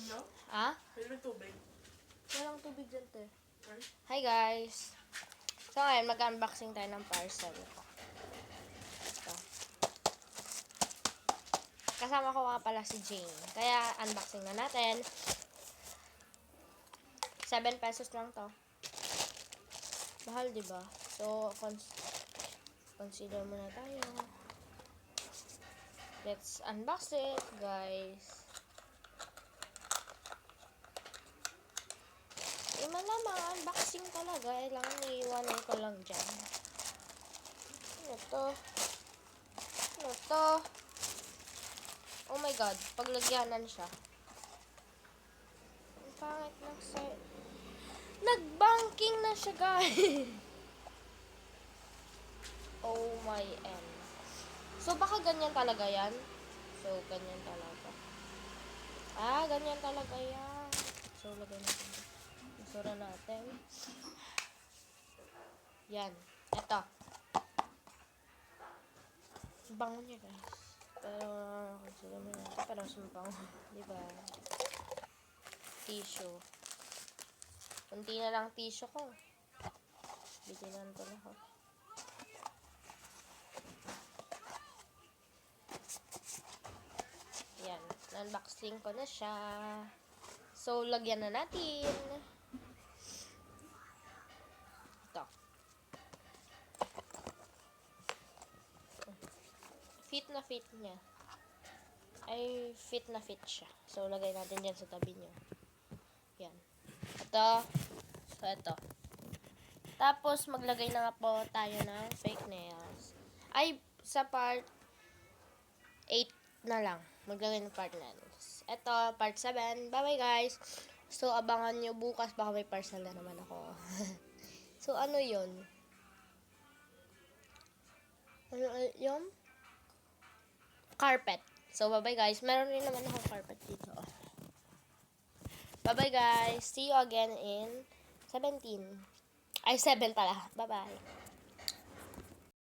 No? Ha? May tubig. Walang tubig dyan, te. Ay. Hi, guys. So, ngayon, mag-unboxing tayo ng parcel. Ito. Kasama ko nga pala si Jane. Kaya, unboxing na natin. 7 pesos lang to. Mahal, diba? So, consider muna tayo. Let's unbox it, guys. Malamang, unboxing talaga. Kailangan iiwanan ko lang dyan. Ano to? Ano to? Oh my god, paglagyanan siya. Ang pangit ng side. Nag-banking na siya, guys. Oh my M. So, baka ganyan talaga yan? So, ganyan talaga. Ah, ganyan talaga yan. So, lagay natin. Basura natin. Yan. Ito. Bango niya, guys. Pero, consider mo natin. Pero, mas mabango. Diba? Tissue. Kunti na lang tissue ko. Bigilan ko na ako. Yan. Unboxing ko na siya. So, lagyan na natin. Ito. Fit na fit niya. Ay, fit na fit siya. So, lagay natin dyan sa tabi niya. Yan. Ito. So, ito. Tapos, maglagay na nga po tayo ng fake nails. Ay, sa part 8 na lang. Maglagay ng part 9. Ito, part 7. Bye-bye, guys. So, abangan nyo bukas. Baka may parcel na naman ako. So, ano yun? Ano yun? Carpet. So, bye-bye, guys. Meron rin naman akong carpet dito. Bye-bye, guys. See you again in 17. Ay, 7 pala. Bye-bye.